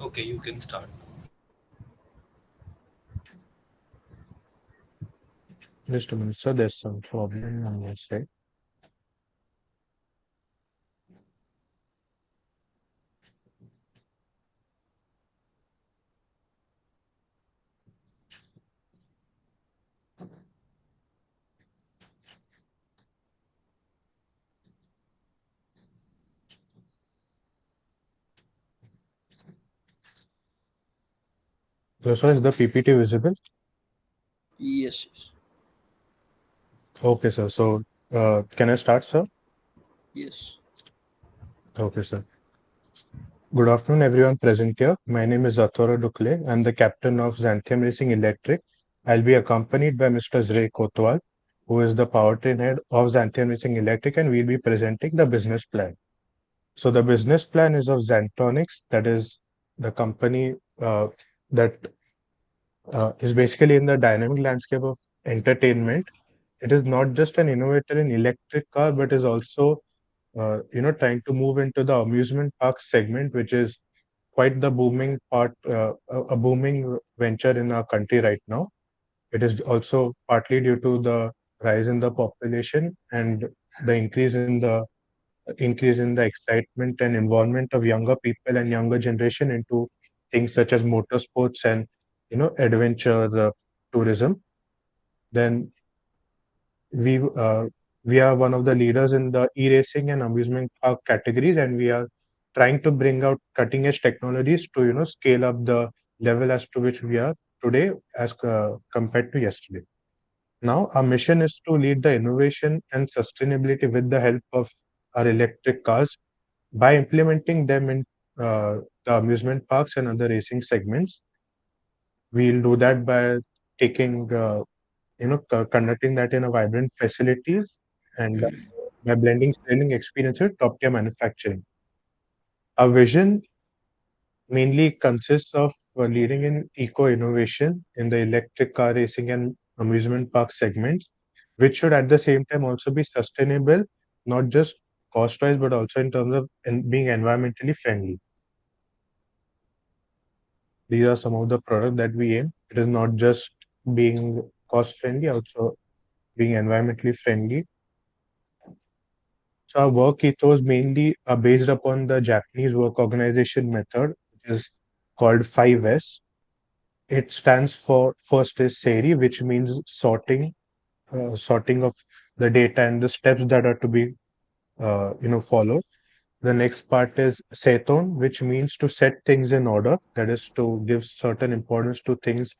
Okay, you can start. Just a minute, sir. There's some problem on my side. So, sir, is the PPT visible? Yes, yes, Okay, sir. So, can I start, sir? yes. Okay, sir. Good afternoon, everyone present here. My name is Athora Dukle. I'm the captain of Xanthium Racing Electric. I'll be accompanied by Mr. Zray Kotwal, who is the powertrain head of Xanthium Racing Electric, and we'll be presenting the business plan. So, the business plan is of Xantronics, that is the company that is basically in the dynamic landscape of entertainment. It is not just an innovator in electric car, but is also trying to move into the amusement park segment, which is quite the booming part, a booming venture in our country right now. It is also partly due to the rise in the population and the increase in the excitement and involvement of younger people and younger generation into things such as motorsports and adventure tourism. Then we uh, we are one of the leaders in the e-racing and amusement park categories, and we are trying to bring out cutting edge technologies to scale up the level as to which we are today as compared to yesterday. Now our mission is to lead the innovation and sustainability with the help of our electric cars by implementing them in the amusement parks and other racing segments. We'll do that by taking conducting that in a vibrant facilities and by blending training experience with top tier manufacturing. Our vision mainly consists of leading in eco innovation in the electric car racing and amusement park segments, which should at the same time also be sustainable, not just cost wise, but also in terms of being environmentally friendly. These are some of the products that we aim. It is not just being cost friendly, also being environmentally friendly. So our work ethos mainly are based upon the Japanese work organization method, which is called 5S. It stands for first is Seri, which means sorting of the data and the steps that are to be followed. The next part is Seton, which means to set things in order, that is to give certain importance to things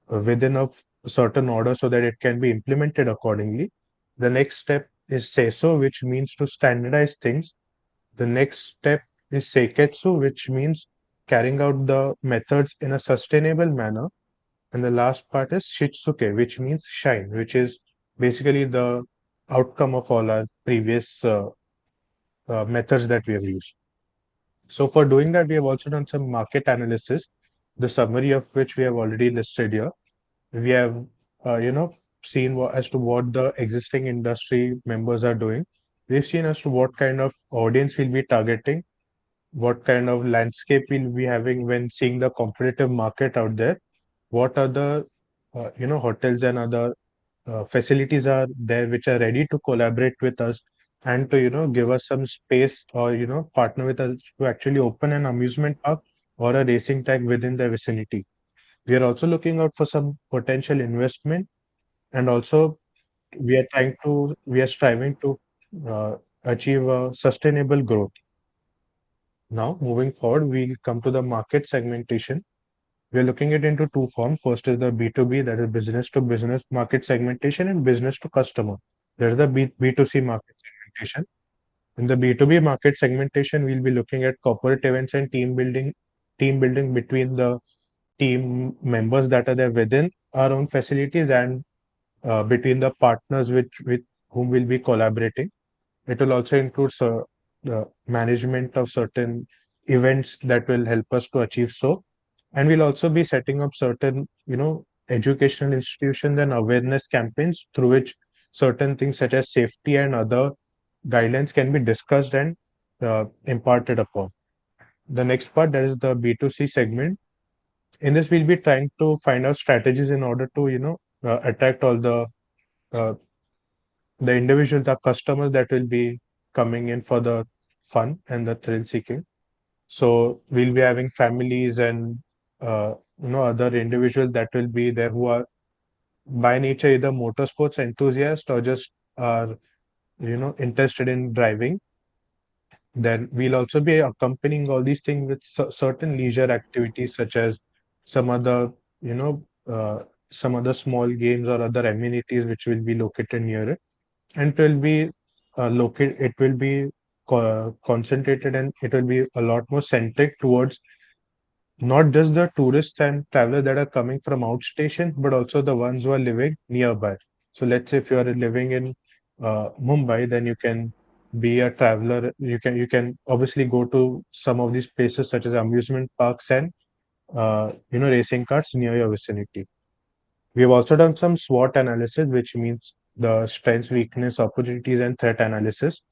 within a certain order so that it can be implemented accordingly. The next step is Seiso, which means to standardize things. The next step is Seiketsu, which means carrying out the methods in a sustainable manner. And the last part is Shitsuke, which means shine, which is basically the outcome of all our previous methods that we have used. So for doing that, we have also done some market analysis, the summary of which we have already listed here. We have, seen as to what the existing industry members are doing. We've seen as to what kind of audience we'll be targeting, what kind of landscape we'll be having when seeing the competitive market out there, what other hotels and other facilities are there which are ready to collaborate with us and to give us some space or partner with us to actually open an amusement park or a racing track within the vicinity. We are also looking out for some potential investment, and also we are striving to uh, achieve a sustainable growth. Now, moving forward, we'll come to the market segmentation. We're looking at into two forms. First is the B2B, that is business to business market segmentation, and business to customer. There's the B2C market segmentation. In the B2B market segmentation, we'll be looking at corporate events and team building between the team members that are there within our own facilities and between the partners with whom we'll be collaborating. It will also include the management of certain events that will help us to achieve so. And we'll also be setting up certain, educational institutions and awareness campaigns through which certain things such as safety and other guidelines can be discussed and imparted upon. The next part, that is the B2C segment. In this, we'll be trying to find out strategies in order to, attract all uh, the individual, the customers that will be coming in for the fun and the thrill seeking. So we'll be having families and other individuals that will be there who are by nature either motorsports enthusiasts or just are interested in driving. Then we'll also be accompanying all these things with certain leisure activities such as some other you know some other small games or other amenities which will be located near it, and it will be concentrated, and it will be a lot more centric towards not just the tourists and travelers that are coming from outstation, but also the ones who are living nearby. So let's say if you are living in Mumbai, then you can be a traveler. You can obviously go to some of these places such as amusement parks and racing carts near your vicinity. We have also done some SWOT analysis, which means the strengths, weakness, opportunities, and threat analysis.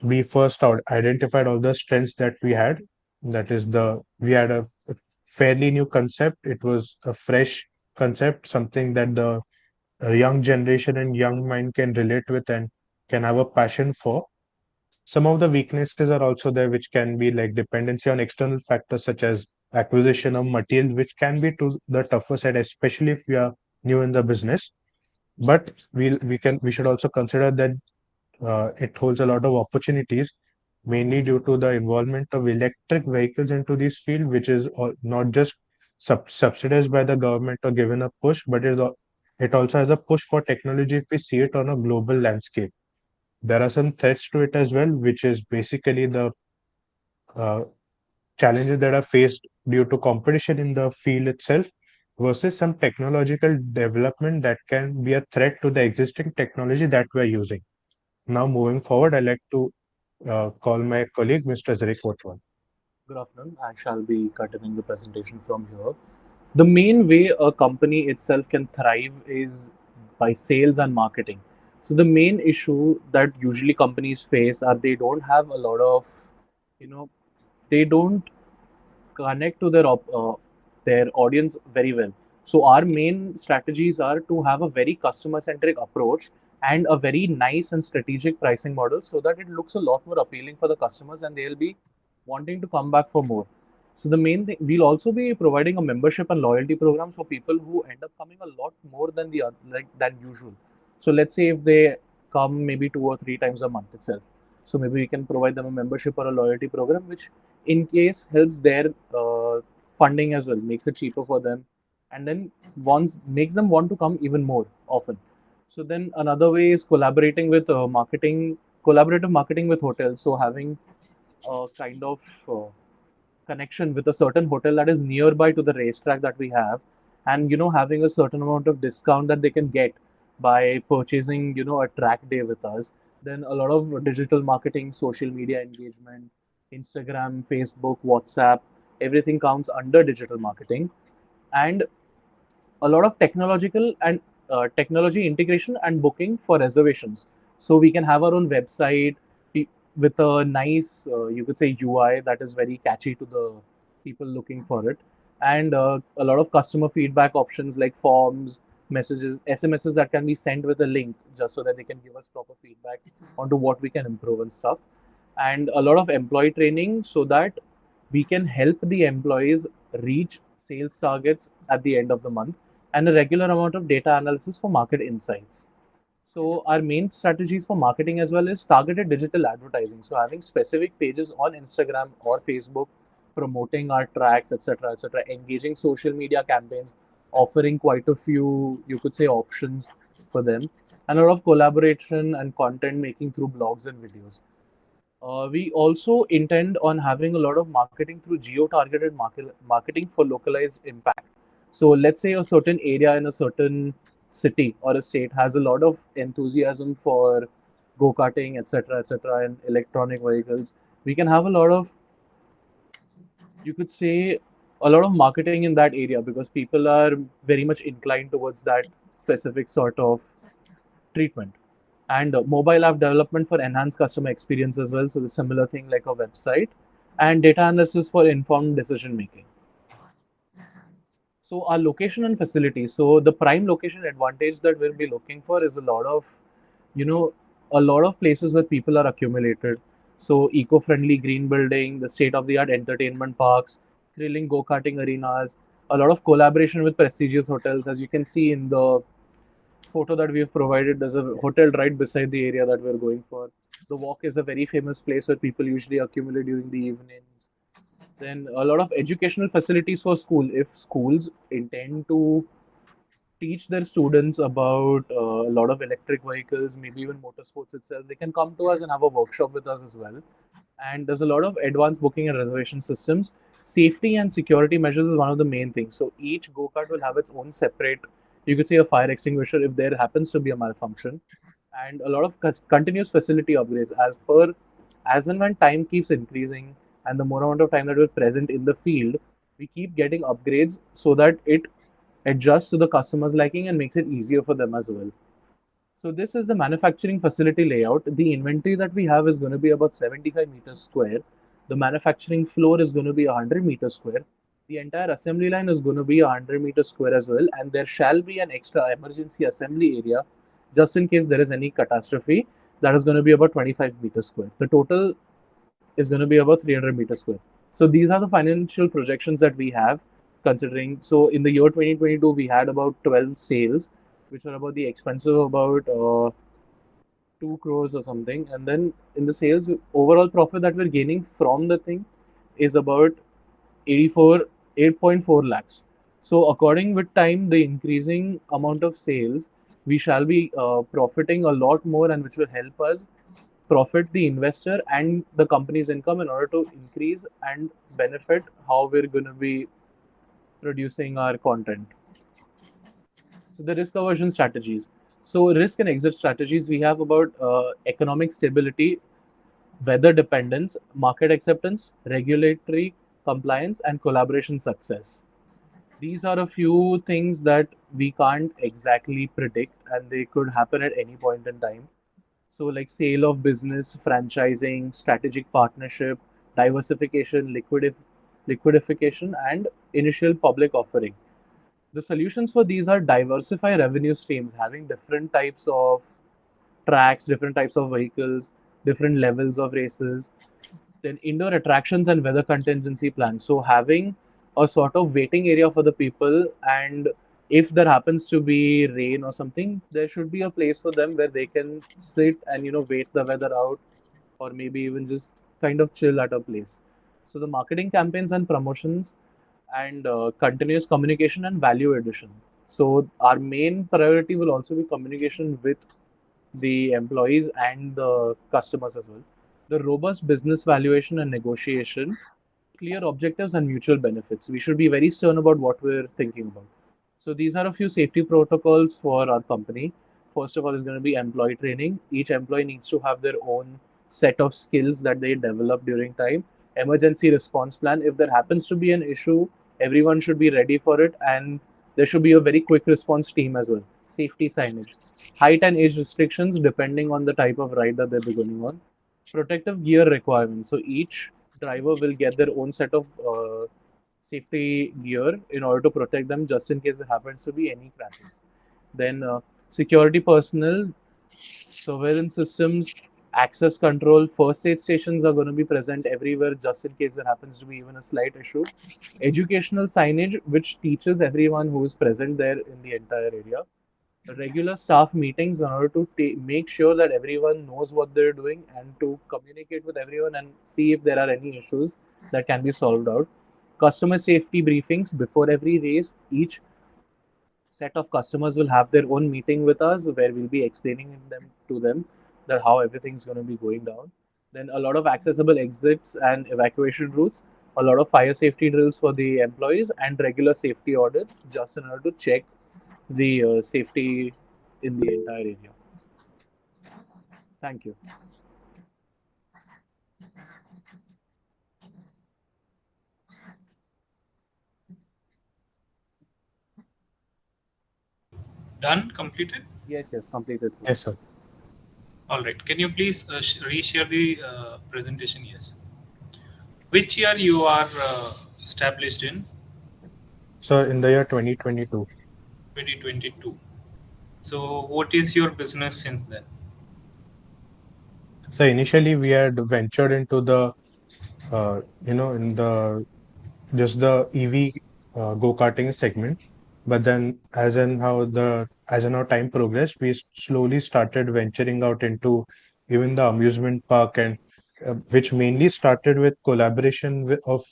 We first identified all the strengths that we had. That is, we had a fairly new concept. It was a fresh concept, something that the young generation and young mind can relate with and can have a passion for. Some of the weaknesses are also there, which can be like dependency on external factors such as acquisition of material, which can be to the tougher side, especially if we are new in the business. But we should also consider that it holds a lot of opportunities, mainly due to the involvement of electric vehicles into this field, which is not just subsidized by the government or given a push, but it also has a push for technology if we see it on a global landscape. There are some threats to it as well, which is basically the uh, challenges that are faced due to competition in the field itself versus some technological development that can be a threat to the existing technology that we're using. Now, moving forward, I'd like to call my colleague, Mr. Zarek Kotwal. Good afternoon. I shall be continuing the presentation from here. The main way a company itself can thrive is by sales and marketing. So the main issue that usually companies face are they don't have a lot of, you know, they don't connect to their audience very well. So our main strategies are to have a very customer centric approach and a very nice and strategic pricing model so that it looks a lot more appealing for the customers and they'll be wanting to come back for more. So the main thing, we'll also be providing a membership and loyalty programs for people who end up coming a lot more than like than usual. So let's say if they come maybe 2 or 3 times a month itself, so maybe we can provide them a membership or a loyalty program, which in case helps their funding as well, makes it cheaper for them, and then once makes them want to come even more often. So then another way is collaborative marketing with hotels. So having a kind of connection with a certain hotel that is nearby to the racetrack that we have, and having a certain amount of discount that they can get by purchasing a track day with us. Then a lot of digital marketing, social media engagement, Instagram, Facebook, WhatsApp, everything counts under digital marketing. And a lot of technological and technology integration and booking for reservations. So we can have our own website with a nice, you could say, UI that is very catchy to the people looking for it, and a lot of customer feedback options like forms, messages, SMSs that can be sent with a link just so that they can give us proper feedback onto what we can improve and stuff, and a lot of employee training so that we can help the employees reach sales targets at the end of the month, and a regular amount of data analysis for market insights. So our main strategies for marketing as well is targeted digital advertising. So having specific pages on Instagram or Facebook promoting our tracks, etc., etc., engaging social media campaigns, offering quite a few, you could say, options for them, and a lot of collaboration and content making through blogs and videos. We also intend on having a lot of marketing through geo-targeted marketing for localized impact. So let's say a certain area in a certain city or a state has a lot of enthusiasm for go-karting, etc., etc., and electronic vehicles. We can have a lot of, you could say, a lot of marketing in that area because people are very much inclined towards that specific sort of treatment. And mobile app development for enhanced customer experience as well. So the similar thing like a website, and data analysis for informed decision making. So our location and facility. So the prime location advantage that we'll be looking for is a lot of, you know, a lot of places where people are accumulated. So eco-friendly green building, the state-of-the-art entertainment parks, thrilling go-karting arenas, a lot of collaboration with prestigious hotels. As you can see in the photo that we have provided, there's a hotel right beside the area that we're going for. The Walk is a very famous place where people usually accumulate during the evenings. Then a lot of educational facilities for school. If schools intend to teach their students about a lot of electric vehicles, maybe even motorsports itself, they can come to us and have a workshop with us as well. And there's a lot of advanced booking and reservation systems. Safety and security measures is one of the main things. So each go kart will have its own separate, you could say, a fire extinguisher if there happens to be a malfunction, and a lot of continuous facility upgrades as and when time keeps increasing and the more amount of time that we're present in the field, we keep getting upgrades so that it adjusts to the customer's liking and makes it easier for them as well. So this is the manufacturing facility layout. The inventory that we have is going to be about 75 meters square. The manufacturing floor is going to be 100 meters square. The entire assembly line is going to be 100 meters square as well, and there shall be an extra emergency assembly area just in case there is any catastrophe. That is going to be about 25 meters square. The total is going to be about 300 meters square. So these are the financial projections that we have considering. So in the year 2022, we had about 12 sales, which were about the expense of about 2 crores or something. And then in the sales, overall profit that we're gaining from the thing is about 84, 8.4 lakhs. So according with time, the increasing amount of sales, we shall be profiting a lot more, and which will help us profit the investor and the company's income in order to increase and benefit how we're going to be producing our content. So the risk aversion strategies. So risk and exit strategies, we have about economic stability, weather dependence, market acceptance, regulatory compliance, and collaboration success. These are a few things that we can't exactly predict, and they could happen at any point in time. So, like sale of business, franchising, strategic partnership, diversification, liquidification, and initial public offering. The solutions for these are diversify revenue streams, having different types of tracks, different types of vehicles, different levels of races. Then indoor attractions and weather contingency plans. So having a sort of waiting area for the people, and if there happens to be rain or something, there should be a place for them where they can sit and wait the weather out, or maybe even just kind of chill at a place. So the marketing campaigns and promotions, and continuous communication and value addition. So our main priority will also be communication with the employees and the customers as well. The robust business valuation and negotiation, clear objectives and mutual benefits. We should be very stern about what we're thinking about. So these are a few safety protocols for our company. First of all, is going to be employee training. Each employee needs to have their own set of skills that they develop during time. Emergency response plan. If there happens to be an issue, everyone should be ready for it, and there should be a very quick response team as well. Safety signage, height and age restrictions depending on the type of ride that they'll be going on. Protective gear requirements. So each driver will get their own set of safety gear in order to protect them just in case there happens to be any crashes. Then security personnel, surveillance systems, access control, first aid stations are going to be present everywhere just in case there happens to be even a slight issue. Educational signage, which teaches everyone who is present there in the entire area. Regular staff meetings in order to make sure that everyone knows what they're doing and to communicate with everyone and see if there are any issues that can be solved out. Customer safety briefings before every race. Each set of customers will have their own meeting with us where we'll be explaining them to them that how everything's going to be going down. Then a lot of accessible exits and evacuation routes, a lot of fire safety drills for the employees, and regular safety audits just in order to check the safety in the entire area. Thank you. Done? Completed? Yes, yes, completed, sir. Yes, sir. All right. Can you please reshare the presentation? Yes. Which year you are established in? So in the year 2022. 2022. So what is your business since then? So initially we had ventured into the in the just the EV go-karting segment. But then as and how time progressed, we slowly started venturing out into even the amusement park, and which mainly started with collaboration of